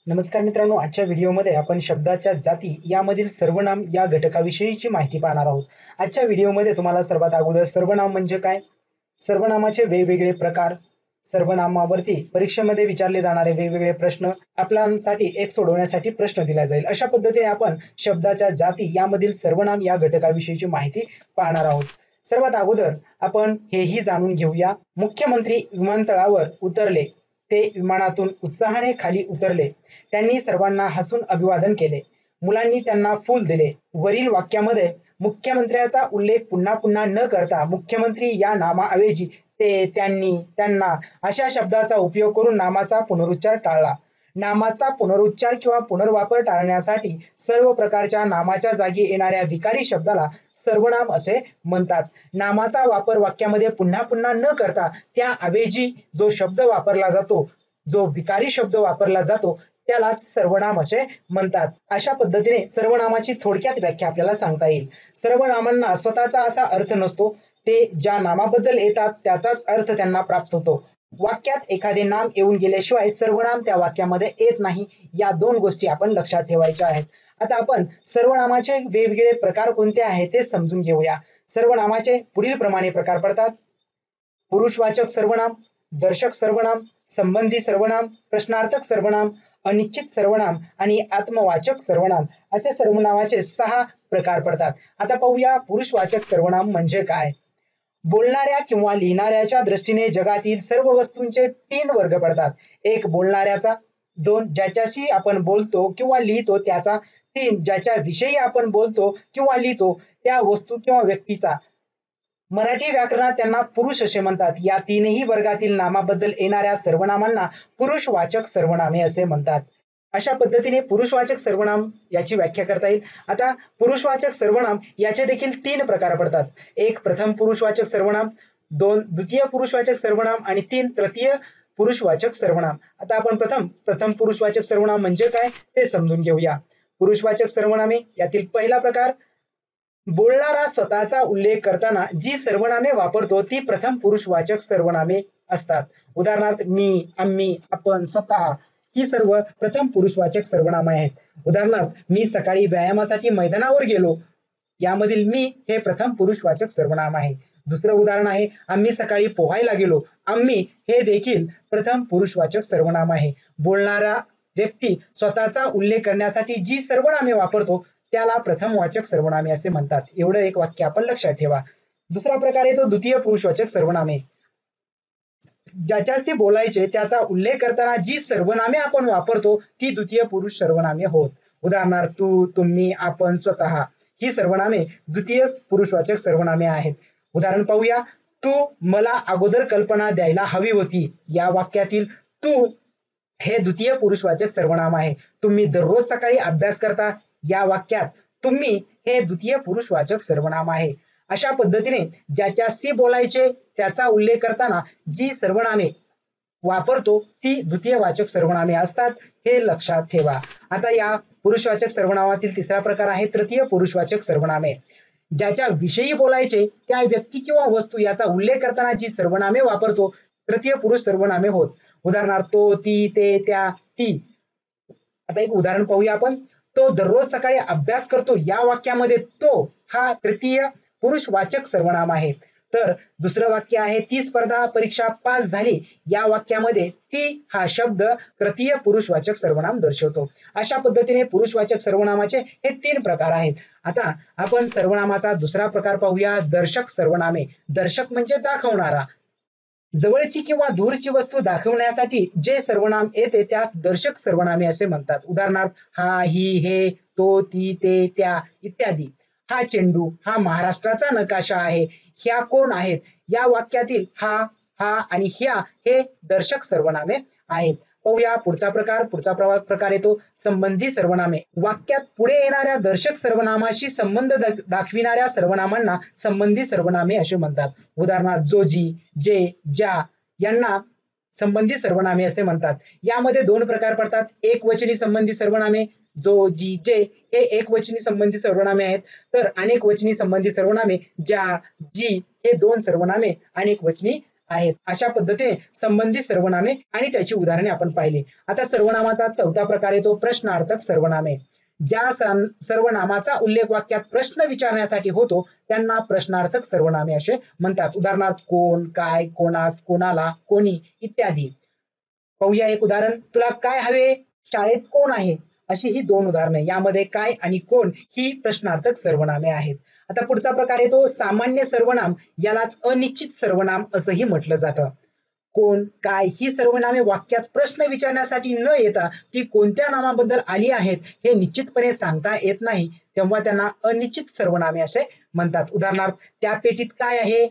नमस्कार मित्रांनो, आजच्या व्हिडिओमध्ये आपण शब्दाच्या जाती यामधील सर्वनाम या घटकाविषयीची माहिती पाहणार आहोत. आजच्या व्हिडिओमध्ये तुम्हाला सर्वात अगोदर सर्वनाम म्हणजे काय, सर्वनामाचे वेगवेगळे प्रकार, सर्वनामावरती परीक्षेमध्ये विचारले जाणारे वेगवेगळे प्रश्न आपल्यासाठी एक सोडवण्यासाठी प्रश्न दिला जाईल. अशा पद्धतीने आपण शब्दाच्या जाती यामधील सर्वनाम या घटकाविषयीची माहिती पाहणार आहोत. सर्वात अगोदर आपण हेही जाणून घेऊया, मुख्यमंत्री विमानतळावर उतरले. ते विमानातून उत्साहाने खाली उतरले. त्यांनी सर्वांना हसून अभिवादन केले. मुलांनी त्यांना फूल दिले. वरील वाक्यामध्ये मुख्यमंत्र्याचा उल्लेख पुन्हा पुन्हा न करता मुख्यमंत्री या नामाऐवजी ते, त्यांनी, त्यांना अशा शब्दाचा उपयोग करून नामाचा पुनरुच्चार टाळला. नामाचा पुनरुच्चार किंवा पुनर्वापर टाळण्यासाठी सर्व प्रकारच्या नामाच्या जागी येणाऱ्या विकारी शब्दाला सर्वनाम असे म्हणतात. नामाचा वापर वाक्यामध्ये पुन्हा पुन्हा न करता त्याऐवजी जो शब्द वापरला जातो, जो विकारी शब्द वापरला जातो, त्यालाच सर्वनाम असे म्हणतात. अशा पद्धतीने सर्वनामाची थोडक्यात व्याख्या आपल्याला सांगता येईल. सर्वनामांना स्वतःचा असा अर्थ नसतो, ते ज्या नामाबद्दल येतात त्याचाच अर्थ त्यांना प्राप्त होतो. वाक्यात एखादे नाम येऊन गेल्याशिवाय सर्वनाम त्या वाक्यामध्ये येत नाही. या दोन गोष्टी आपण लक्षात ठेवायच्या आहेत. आता आपण सर्वनामाचे वेगवेगळे प्रकार कोणते आहेत ते समजून घेऊया. सर्वनामाचे पुढील प्रमाणे प्रकार पडतात: पुरुषवाचक सर्वनाम, दर्शक सर्वनाम, संबंधी सर्वनाम, प्रश्नार्थक सर्वनाम, अनिश्चित सर्वनाम आणि आत्मवाचक सर्वनाम असे सर्वनामाचे 6 प्रकार पडतात. आता पाहूया पुरुषवाचक सर्वनाम म्हणजे काय. बोलणाऱ्या किंवा लिहिणाऱ्याच्या दृष्टीने जगातील सर्व वस्तूंचे 3 वर्ग पडतात. 1 बोलणाऱ्याचा, 2 ज्याच्याशी आपण बोलतो किंवा लिहितो त्याचा, 3 ज्याच्या विषयी आपण बोलतो किंवा लिहितो त्या वस्तू किंवा व्यक्तीचा. मराठी व्याकरणात त्यांना पुरुष असे म्हणतात. या तीनही वर्गातील नामाबद्दल येणाऱ्या सर्वनामांना पुरुषवाचक सर्वनामे असे म्हणतात. अशा पद्धतीने पुरुषवाचक सर्वनाम याची व्याख्या करता येईल. आता पुरुषवाचक सर्वनाम याचे देखील 3 प्रकार पडतात. 1 प्रथम पुरुषवाचक सर्वनाम, 2 द्वितीय पुरुषवाचक सर्वनाम आणि 3 तृतीय पुरुषवाचक सर्वनाम. आता आपण प्रथम पुरुषवाचक सर्वनाम म्हणजे काय ते समजून घेऊया. पुरुषवाचक सर्वनामे यातील पहिला प्रकार, बोलणारा स्वतःचा उल्लेख करताना जी सर्वनामे वापरतो ती प्रथम पुरुषवाचक सर्वनामे असतात. उदाहरणार्थ मी, आम्ही, आपण, स्वतः ही सर्व प्रथम पुरुषवाचक सर्वनामे आहेत. उदाहरणार्थ मी सकाळी व्यायामासाठी मैदानावर गेलो. यामधील मी हे प्रथम पुरुषवाचक सर्वनाम आहे. दुसरं उदाहरण आहे, आम्ही सकाळी पोहायला गेलो. आम्ही हे देखील प्रथम पुरुषवाचक सर्वनाम आहे. बोलणारा व्यक्ती स्वतःचा उल्लेख करण्यासाठी जी सर्वनामे वापरतो त्याला प्रथमवाचक सर्वनामे असे म्हणतात. एवढं एक वाक्य आपण लक्षात ठेवा. दुसरा प्रकार येतो द्वितीय पुरुषवाचक सर्वनामे. ज्याच्याशी बोलायचे त्याचा उल्लेख करताना जी सर्वनामे आपण वापरतो ती द्वितीय पुरुष सर्वनामे होत. उदाहरणार्थ तू, तुम्ही, आपण, स्वतः ही सर्वनामे द्वितीय पुरुषवाचक सर्वनामे आहेत. उदाहरण पाहूया. तू मला अगोदर कल्पना द्यायला हवी होती. या वाक्यातील तू हे द्वितीय पुरुषवाचक सर्वनाम आहे. तुम्ही दररोज सकाळी अभ्यास करता. या वाक्यात तुम्ही हे द्वितीय पुरुषवाचक सर्वनाम आहे. अशा पद्धतीने ज्याच्याशी बोलायचे त्याचा उल्लेख करताना जी सर्वनामे वापरतो ती द्वितीय वाचक सर्वनामे असतात, हे लक्षात ठेवा. आता या पुरुषवाचक सर्वनामातील तिसरा प्रकार आहे तृतीय पुरुषवाचक सर्वनामे. ज्याच्या विषयी बोलायचे त्या व्यक्ती किंवा वस्तू याचा उल्लेख करताना जी सर्वनामे वापरतो तृतीय पुरुष सर्वनामे होत. उदाहरणार्थ तो, ती, ते, त्या, ती. आता एक उदाहरण पाहूया आपण. तो दररोज सकाळी अभ्यास करतो. या वाक्यामध्ये तो हा तृतीय पुरुषवाचक सर्वनाम आहे. तर दुसरं वाक्य आहे, ती स्पर्धा परीक्षा पास झाली. या वाक्यामध्ये ती हा शब्द तृतीय पुरुषवाचक सर्वनाम दर्शवतो. अशा पद्धतीने पुरुषवाचक सर्वनामाचे हे 3 प्रकार आहेत. आता आपण सर्वनामाचा दुसरा प्रकार पाहूया, दर्शक सर्वनामे. दर्शक म्हणजे दाखवणारा. जवळची किंवा दूरची वस्तू दाखवण्यासाठी जे सर्वनाम येते त्यास दर्शक सर्वनामे असे म्हणतात. उदाहरणार्थ हा, ही, हे, तो, ती, ते, त्या इत्यादी. हा चेंडू, हा महाराष्ट्राचा नकाशा आहे. ह्या कोण आहेत. या वाक्यातील हा, हा आणि ह्या हे दर्शक सर्वनामे आहेत. पाहूया पुढचा प्रकार येतो संबंधी सर्वनामे. वाक्यात पुढे येणाऱ्या दर्शक सर्वनामाशी संबंध दाखविणाऱ्या सर्वनामांना संबंधी सर्वनामे असे म्हणतात. उदाहरणार्थ जो, जी, जे, ज्या यांना संबंधी सर्वनामे असे म्हणतात. यामध्ये 2 प्रकार पडतात. एकवचनी संबंधी सर्वनामे, जो, जी, जे हे एकवचनी संबंधी सर्वनामे आहेत. तर अनेक वचनी संबंधी सर्वनामे ज्या, जी हे 2 सर्वनामे अनेक वचनी आहेत. अशा पद्धतीने संबंधित सर्वनामे आणि त्याची उदाहरणे आपण पाहिली. आता सर्वनामाचा चौथा प्रकार येतो प्रश्नार्थक सर्वनामे. ज्या सर्वनामाचा उल्लेख वाक्यात प्रश्न विचारण्यासाठी होतो त्यांना प्रश्नार्थक सर्वनामे असे म्हणतात. उदाहरणार्थ कोण, काय, कोणास, कोणाला, कोणी इत्यादी. पाहूया एक उदाहरण. तुला काय हवे, शाळेत कोण आहे, अशी ही दोन उदाहरणे. यामध्ये काय आणि कोण ही प्रश्नार्थक सर्वनामे आहेत. आता पुढचा प्रकार येतो सामान्य सर्वनाम. यालाच अनिश्चित सर्वनाम असंही म्हटलं जातं. कोण, काय ही सर्वनामे वाक्यात प्रश्न विचारण्यासाठी न येता ती कोणत्या नामाबद्दल आली आहेत हे निश्चितपणे सांगता येत नाही, तेव्हा त्यांना अनिश्चित सर्वनामे असे म्हणतात. उदाहरणार्थ त्या पेटीत काय आहे,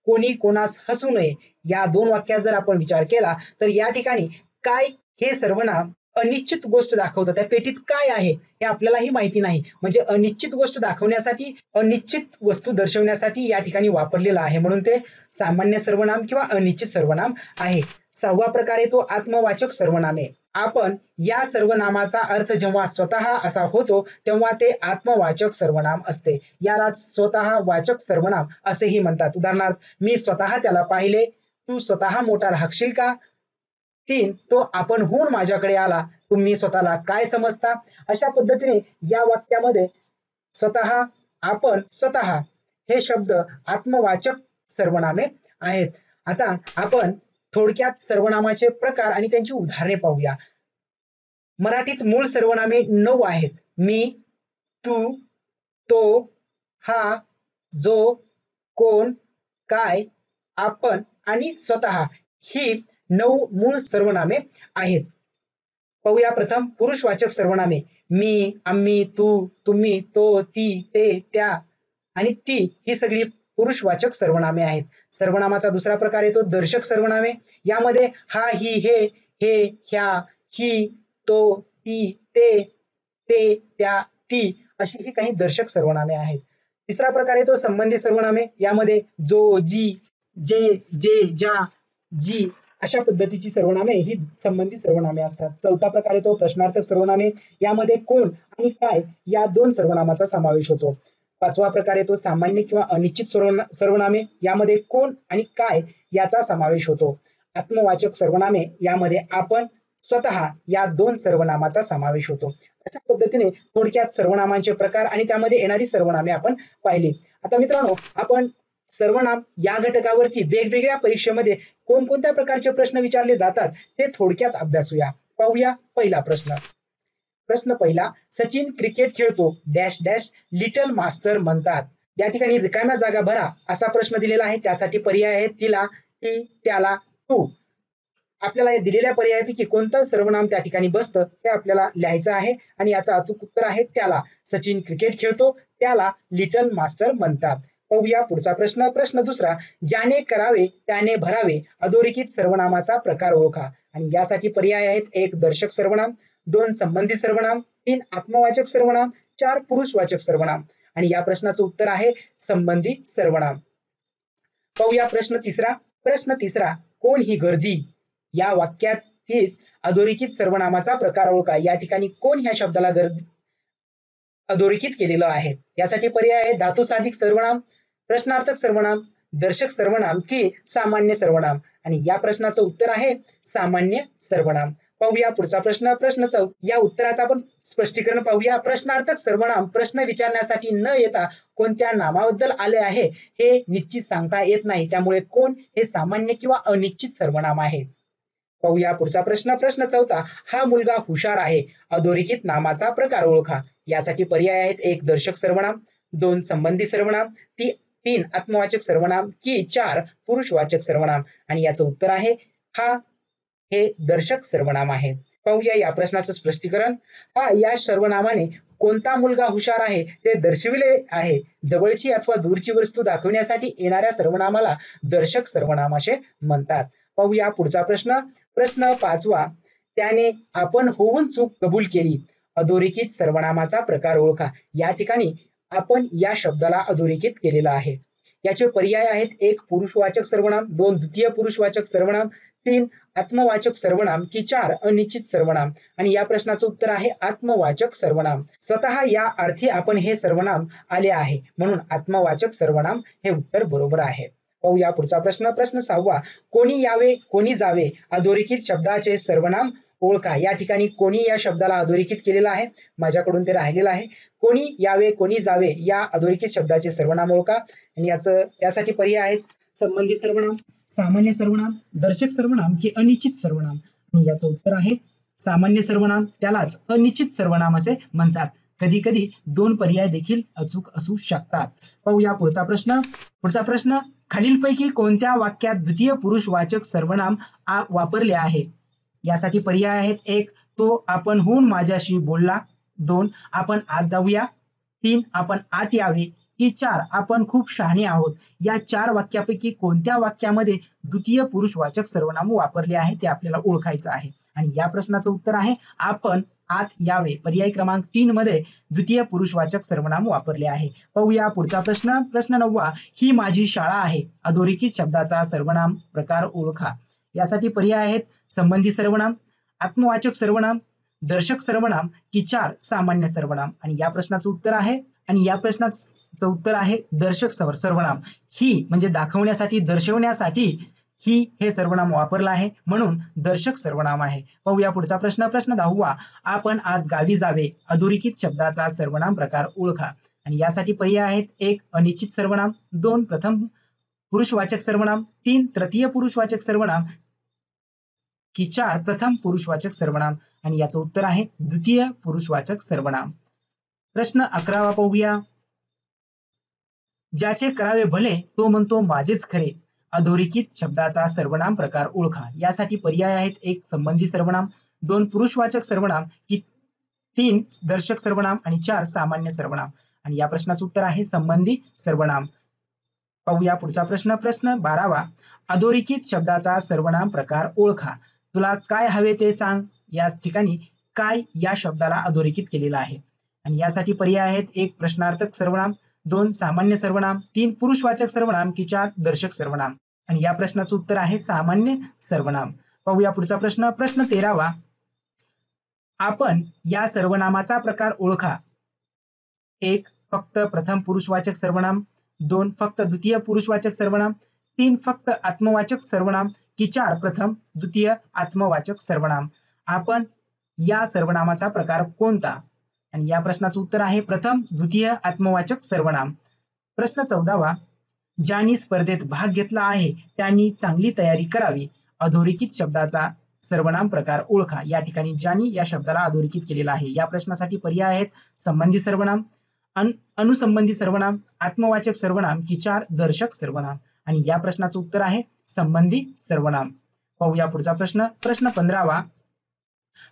कोणी कोणास हसू नये, या दोन वाक्यात जर आपण विचार केला तर या ठिकाणी काय हे सर्वनाम अनिश्चित गोष्ट दाखवतं. त्या पेटीत काय आहे हे आपल्यालाही माहिती नाही, म्हणजे अनिश्चित गोष्ट दाखवण्यासाठी, अनिश्चित वस्तू दर्शवण्यासाठी या ठिकाणी वापरलेलं आहे, म्हणून ते सामान्य सर्वनाम किंवा अनिश्चित सर्वनाम आहे. सहावा प्रकार येतो आत्मवाचक सर्वनामे. आपण या सर्वनामाचा अर्थ जेव्हा स्वतः असा होतो तेव्हा ते आत्मवाचक सर्वनाम असते. याला स्वतः वाचक सर्वनाम असेही म्हणतात. उदाहरणार्थ मी स्वतः त्याला पाहिले, तू स्वतः मोटार हाकशील का. 3 तो आपणहून माझ्याकडे आला, तुम्ही स्वतःला काय समजता. अशा पद्धतीने या वाक्यामध्ये स्वतः, आपण, स्वतः हे शब्द आत्मवाचक सर्वनामे आहेत. आता आपण थोडक्यात सर्वनामाचे प्रकार आणि त्यांची उदाहरणे पाहूया. मराठीत मूळ सर्वनामे 9 आहेत. मी, तू, तो, हा, जो, कोण, काय, आपण आणि स्वतः ही 9 मूळ सर्वनामे आहेत. पाहूया प्रथम पुरुषवाचक सर्वनामे. मी, आम्ही, तू, तुम्ही, तो, ती, ते, त्या आणि ती ही सगळी पुरुषवाचक सर्वनामे आहेत. सर्वनामाचा दुसरा प्रकार येतो दर्शक सर्वनामे. यामध्ये हा, ही, हे, ह्या, ही, तो, ती, ते, त्या, ती अशी ही काही दर्शक सर्वनामे आहेत. तिसरा प्रकार येतो संबंधी सर्वनामे. यामध्ये जो, जी, जे, ज्या, जी अशा पद्धतीची सर्वनामे ही संबंधी सर्वनामे असतात. चौथा प्रकार येतो प्रश्नार्थक सर्वनामे. यामध्ये कोण आणि काय या दोन सर्वनामाचा समावेश होतो. पाचवा प्रकार येतो सामान्य किंवा अनिश्चित सर्वनामे. यामध्ये कोण आणि काय याचा समावेश होतो. आत्मवाचक सर्वनामे. यामध्ये आपण, स्वतः या दोन सर्वनामाचा समावेश होतो. अशा पद्धतीने थोडक्यात सर्वनामांचे प्रकार आणि त्यामध्ये येणारी सर्वनामे आपण पाहिली. आता मित्रांनो, आपण सर्वनाम या घटकावरती वेगवेगळ्या परीक्षेमध्ये कोणकोणत्या प्रकारचे प्रश्न विचारले जातात ते थोडक्यात अभ्यासूया. पाहूया पहिला प्रश्न. प्रश्न पहिला, सचिन क्रिकेट खेळतो डॅश डॅश लिटल मास्टर म्हणतात. या ठिकाणी रिकाम्या जागा भरा असा प्रश्न दिलेला आहे. त्यासाठी पर्याय आहेत तिला, ती, त्याला, तू. आपल्याला या दिलेल्या पर्यायापैकी कोणतं सर्वनाम त्या ठिकाणी बसतं हे आपल्याला लिहायचं आहे आणि याचं अचूक उत्तर आहे त्याला. सचिन क्रिकेट खेळतो त्याला लिटल मास्टर म्हणतात. पाहूया पुढचा प्रश्न. प्रश्न दुसरा, ज्याने करावे त्याने भरावे अधोरेखित सर्वनामाचा प्रकार ओळखा. आणि यासाठी पर्याय आहेत 1 दर्शक सर्वनाम, 2 संबंधी सर्वनाम, 3 आत्मवाचक सर्वनाम, 4 पुरुषवाचक सर्वनाम. आणि या प्रश्नाचं उत्तर आहे संबंधी सर्वनाम. पाहूया प्रश्न तिसरा. प्रश्न तिसरा, कोण ही गर्दी या वाक्यातील अधोरेखित सर्वनामाचा प्रकार ओळखा. या ठिकाणी कोण ह्या शब्दाला अधोरेखित केलेलं आहे. यासाठी पर्याय आहे धातुसाधिक सर्वनाम, प्रश्नार्थक सर्वनाम, दर्शक सर्वनाम की सामान्य सर्वनाम. आणि या प्रश्नाचं उत्तर आहे सामान्य सर्वनाम. पाहूया पुढचा प्रश्न. प्रश्न 4 या उत्तराचं आपण स्पष्टीकरण पाहूया. प्रश्नार्थक सर्वनाम प्रश्न विचारण्यासाठी न येता कोणत्या नामाबद्दल आले आहे हे निश्चित सांगता येत नाही, त्यामुळे कोण हे सामान्य किंवा अनिश्चित सर्वनाम आहे. पाहूया पुढचा प्रश्न. प्रश्न 4 हा मुलगा हुशार आहे अधोरेखित नामाचा प्रकार ओळखा. यासाठी पर्याय आहेत 1 दर्शक सर्वनाम, 2 संबंधी सर्वनाम, 3 आत्मवाचक सर्वनाम की 4 पुरुषवाचक सर्वनाम. आणि याचं उत्तर आहे हा हे दर्शक सर्वनाम आहे. पाहूया या प्रश्नाचं स्पष्टीकरण. हा या सर्वनामाने कोणता मुलगा हुशार आहे ते दर्शविले आहे. जवळची अथवा दूरची वस्तू दाखवण्यासाठी येणाऱ्या सर्वनामाला दर्शक सर्वनाम असे म्हणतात. पाहूया पुढचा प्रश्न. प्रश्न 5 त्याने आपण होऊन चूक कबूल केली अधोरेखित सर्वनामाचा प्रकार ओळखा. या ठिकाणी आपण या शब्दाला अधोरेखित केलेला आहे. याचे पर्याय आहेत 1 पुरुषवाचक सर्वनाम, 2 द्वितीय पुरुषवाचक सर्वनाम, 3 आत्मवाचक सर्वनाम की 4 अनिश्चित सर्वनाम. आणि या प्रश्नाचं उत्तर आहे आत्मवाचक सर्वनाम. स्वतः या अर्थी आपण हे सर्वनाम आले आहे म्हणून आत्मवाचक सर्वनाम हे उत्तर बरोबर आहे. पाहूया पुढचा प्रश्न. प्रश्न 6वा. कोणी यावे कोणी जावे अधोरेखित शब्दाचे सर्वनाम ओळखा. या ठिकाणी कोणी या शब्दाला अधोरेखित केलेला आहे, माझ्याकडून ते राहिलेलं आहे. कोणी यावे कोणी जावे या अधोरेखित शब्दाचे सर्वनाम ओळखा. आणि यासाठी पर्याय आहेत संबंधी सर्वनाम, सामान्य सर्वनाम, दर्शक सर्वनाम की अनिश्चित सर्वनाम. आणि याचं उत्तर आहे सामान्य सर्वनाम. त्यालाच अनिश्चित सर्वनाम असे म्हणतात. कधी कधी दोन पर्याय देखील अचूक असू शकतात. पाहूया पुढचा प्रश्न. पुढचा प्रश्न. खालीलपैकी कोणत्या वाक्यात द्वितीय पुरुषवाचक सर्वनाम वापरले आहे. यासाठी पर्याय आहेत. 1. तो आपणहून माझ्याशी बोलला. 2. आपण आत जाऊया. 3. आपण आत यावे. की 4. आपण खूप शहाणे आहोत. या 4 वाक्यापैकी कोणत्या वाक्यामध्ये द्वितीय पुरुषवाचक सर्वनाम वापरले आहे ते आपल्याला ओळखायचं आहे. आणि या प्रश्नाचं उत्तर आहे आपण आत यावे. पर्याय क्रमांक 3 मध्ये द्वितीय पुरुषवाचक सर्वनाम वापरले आहे. पाहूया पुढचा प्रश्न. प्रश्न 9वा. ही माझी शाळा आहे अधोरेखित शब्दाचा सर्वनाम प्रकार ओळखा. यासाठी पर्याय आहेत संबंधी सर्वनाम, आत्मवाचक सर्वनाम, दर्शक सर्वनाम की 4 सामान्य सर्वनाम. आणि या प्रश्नाचं उत्तर आहे दर्शक सर्वनाम. ही म्हणजे दाखवण्यासाठी, दर्शवण्यासाठी ही हे सर्वनाम वापरलं आहे, म्हणून दर्शक सर्वनाम आहे. पाहूया पुढचा प्रश्न. प्रश्न 10वा. आपण आज गावी जावे अधोरेखित शब्दाचा सर्वनाम प्रकार ओळखा. आणि यासाठी पर्याय आहेत. 1. अनिश्चित सर्वनाम, 2. प्रथम पुरुषवाचक सर्वनाम, 3. तृतीय पुरुषवाचक सर्वनाम की 4 प्रथम पुरुषवाचक सर्वनाम. आणि याचं उत्तर आहे द्वितीय पुरुषवाचक सर्वनाम. प्रश्न 11वा पाहूया. ज्याचे करावे भले तो म्हणतो माझेच खरे अधोरेखित शब्दाचा सर्वनाम प्रकार ओळखा. यासाठी पर्याय आहेत. 1. संबंधी सर्वनाम, 2. पुरुषवाचक सर्वनाम की 3 दर्शक सर्वनाम आणि 4 सामान्य सर्वनाम. आणि या प्रश्नाचं उत्तर आहे संबंधी सर्वनाम. पाहूया पुढचा प्रश्न. प्रश्न 12वा. अधोरेखित शब्दाचा सर्वनाम प्रकार ओळखा. तुला काय हवे ते सांग. या ठिकाणी काय या शब्दाला अधोरेखित केलेला आहे. आणि यासाठी पर्याय आहेत. 1. प्रश्नार्थक सर्वनाम, 2. सामान्य सर्वनाम, 3. पुरुषवाचक सर्वनाम की 4 दर्शक सर्वनाम. आणि या प्रश्नाचं उत्तर आहे सामान्य सर्वनाम. पाहूया पुढचा प्रश्न. प्रश्न 13वा. आपण या सर्वनामाचा प्रकार ओळखा. 1. फक्त प्रथम पुरुषवाचक सर्वनाम, 2. फक्त द्वितीय पुरुषवाचक सर्वनाम, 3. फक्त आत्मवाचक सर्वनाम की 4 प्रथम द्वितीय आत्मवाचक सर्वनाम. आपण या सर्वनामाचा प्रकार कोणता. आणि या प्रश्नाचं उत्तर आहे प्रथम द्वितीय आत्मवाचक सर्वनाम. प्रश्न 14वा. ज्यांनी स्पर्धेत भाग घेतला आहे त्यांनी चांगली तयारी करावी अधोरेखित शब्दाचा सर्वनाम प्रकार ओळखा. या ठिकाणी ज्यांनी या शब्दाला अधोरेखित केलेला आहे. या प्रश्नासाठी पर्याय आहेत संबंधी सर्वनाम, अनुसंबंधी सर्वनाम, आत्मवाचक सर्वनाम की 4 दर्शक सर्वनाम. आणि या प्रश्नाचं उत्तर आहे संबंधी सर्वनाम. पाहूया पुढचा प्रश्न. प्रश्न 15वा.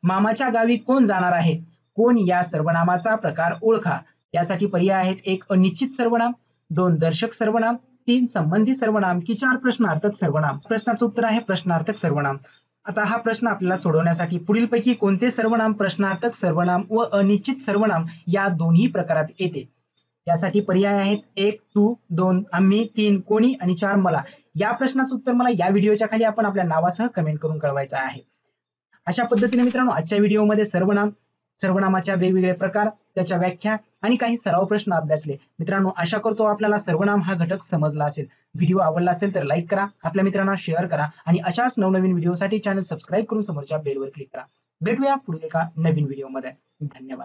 मामाच्या गावी कोण जाणार आहे. कोण या सर्वनामाचा प्रकार ओळखा. यासाठी पर्याय आहेत. 1. अनिश्चित सर्वनाम, 2. दर्शक सर्वनाम, 3. संबंधी सर्वनाम की 4 प्रश्नार्थक सर्वनाम. प्रश्नाचं उत्तर आहे प्रश्नार्थक सर्वनाम. आता हा प्रश्न आपल्याला सोडवण्यासाठी पुढीलपैकी कोणते सर्वनाम प्रश्नार्थक सर्वनाम व अनिश्चित सर्वनाम या दोन्ही प्रकारात येते. यासाठी पर्याय आहेत. 1. तू, 2. आम्ही, 3. कोणी आणि 4 मला. या प्रश्नाचं उत्तर मला या व्हिडिओच्या खाली आपण आपल्या नावासह कमेंट करून कळवायचं आहे. अशा पद्धतीने मित्रांनो आजच्या व्हिडिओमध्ये सर्वनामाच्या वेगवेगळे प्रकार, त्याच्या व्याख्या आणि काही सराव प्रश्न अभ्यासले. मित्रांनो आशा करतो आपल्याला सर्वनाम हा घटक समजला असेल. व्हिडिओ आवडला असेल तर लाईक करा, आपल्या मित्रांना शेअर करा आणि अशाच नवनवीन व्हिडिओसाठी चॅनल सबस्क्राईब करून समोरच्या बेलवर क्लिक करा. भेटूया पुढील एका नवीन व्हिडिओमध्ये. धन्यवाद.